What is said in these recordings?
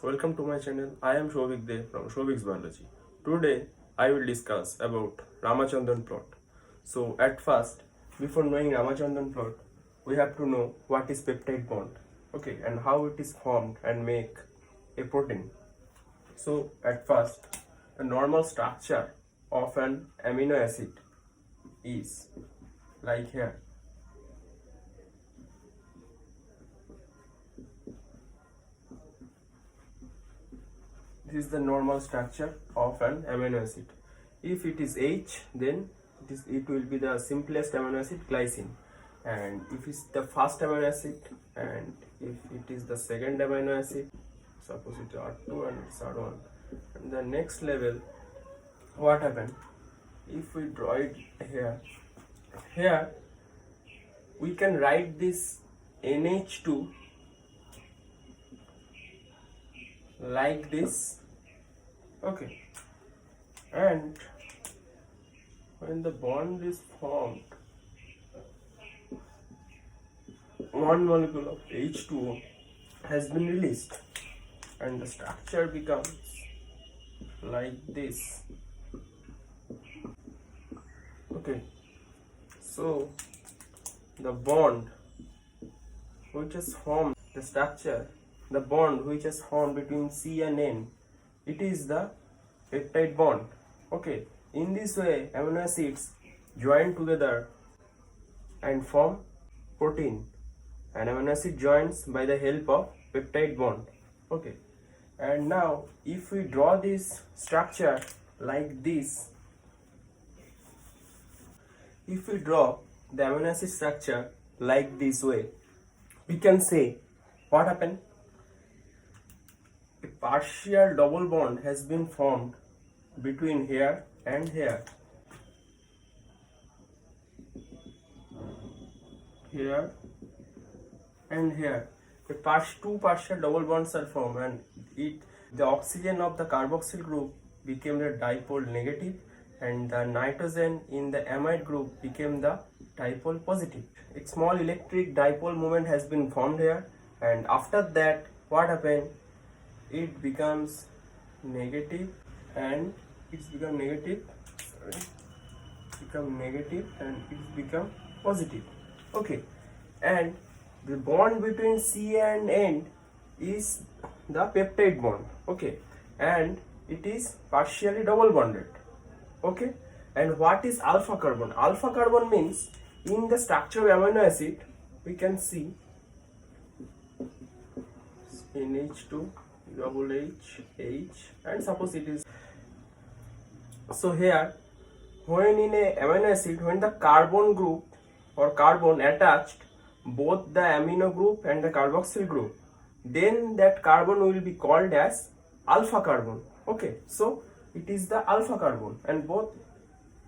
welcome to my channel. I am Shobik De from Shobik's Biology. Today I will discuss about Ramachandran plot. So at first, before knowing Ramachandran plot, we have to know what is peptide bond, okay, and how it is formed and make a protein. So at first, the normal structure of an amino acid is like here. This is the normal structure of an amino acid. If it is H, then it will be the simplest amino acid, glycine. And if it's the first amino acid, and if it is the second amino acid, suppose it's R2 and it's R1. And the next level, what happens? If we draw it here we can write this NH2 like this, okay, and when the bond is formed, one molecule of H2O has been released and the structure becomes like this, okay. So the bond which is formed, the structure, the bond which is formed between C and N, it is the peptide bond, okay. In this way, amino acids join together and form protein. An amino acid joins by the help of peptide bond, okay. And now if we draw this structure like this, if we draw the amino acid structure like this way, we can say what happened. A partial double bond has been formed between here and here. Here and here. Two partial double bonds are formed, and the oxygen of the carboxyl group became the dipole negative, and the nitrogen in the amide group became the dipole positive. A small electric dipole moment has been formed here, and after that what happened? It becomes negative and it's become negative, and it's become positive, okay. And the bond between C and N is the peptide bond, okay, and it is partially double bonded, okay. And what is alpha carbon? Alpha carbon means in the structure of amino acid we can see NH2 double H, and suppose it is. So here, when in a amino acid, when the carbon group or carbon attached both the amino group and the carboxyl group, then that carbon will be called as alpha carbon, okay. So it is the alpha carbon, and both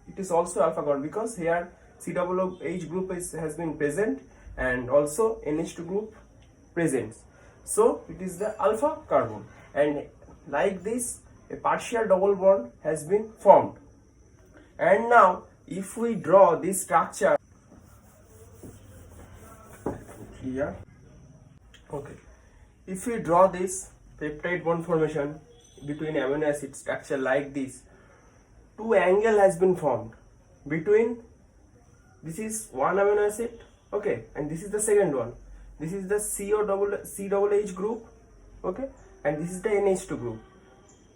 it is also alpha carbon because here COOH group has been present and also NH2 group presents. So it is the alpha carbon, and like this a partial double bond has been formed. And now if we draw this structure here, okay, if we draw this peptide bond formation between amino acid structure like this, two angle has been formed between, this is one amino acid, okay, and this is the second one. This is the COOH group, okay, and this is the NH2 group.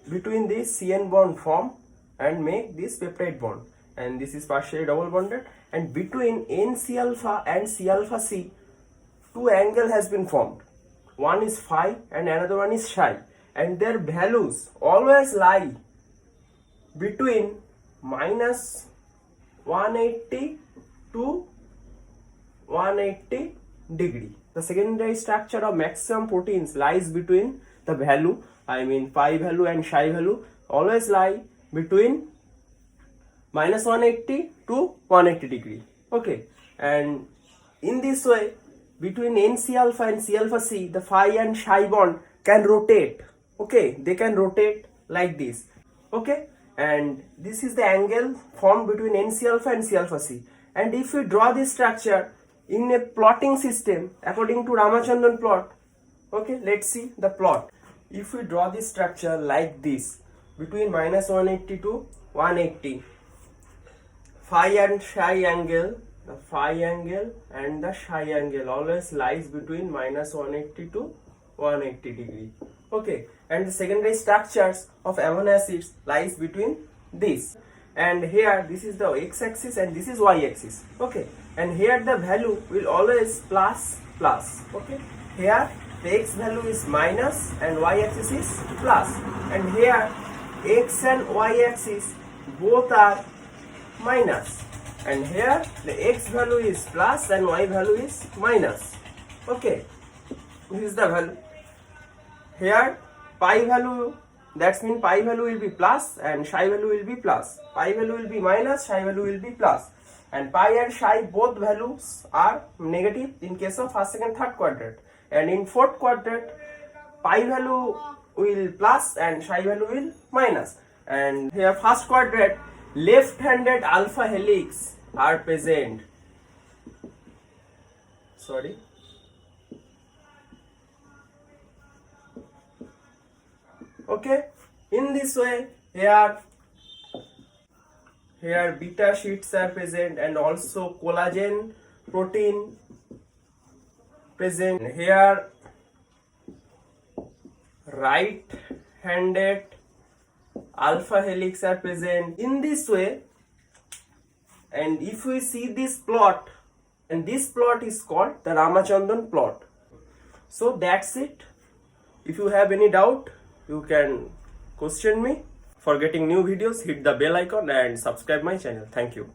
Between this CN bond form and make this peptide bond, and this is partially double bonded, and between NC alpha and C alpha C, two angle has been formed. One is phi and another one is psi, and their values always lie between minus 180 to 180 degree. The secondary structure of maximum proteins lies between the value, I mean phi value and psi value, always lie between minus 180 to 180 degree, okay. And in this way, between NC alpha and C alpha C, the phi and psi bond can rotate, okay, they can rotate like this, okay. And this is the angle formed between NC alpha and C alpha C. And if we draw this structure in a plotting system according to Ramachandran plot, okay, let's see the plot. if we draw this structure like this between minus 180 to 180, phi and psi angle, the phi angle and the psi angle always lies between minus 180 to 180 degree. Okay, and the secondary structures of amino acids lies between this, and here this is the x-axis and this is y-axis. Okay, and here the value will always plus plus. Okay, here the x value is minus and y-axis is plus, and here x and y-axis both are minus, and here the x value is plus and y value is minus. Okay, this is the value. Here pi value, that means pi value will be plus and psi value will be plus, pi value will be minus, psi value will be plus, and pi and psi both values are negative in case of first, second, third quadrant, and in fourth quadrant pi value will plus and psi value will minus. And here first quadrant left-handed alpha helix are present. Sorry. Okay, in this way here beta sheets are present and also collagen protein present. Here right handed alpha helix are present. In this way, and if we see this plot, and this plot is called the Ramachandran plot. So that's it. If you have any doubt, you can question me. For getting new videos, hit the bell icon and subscribe my channel. Thank you.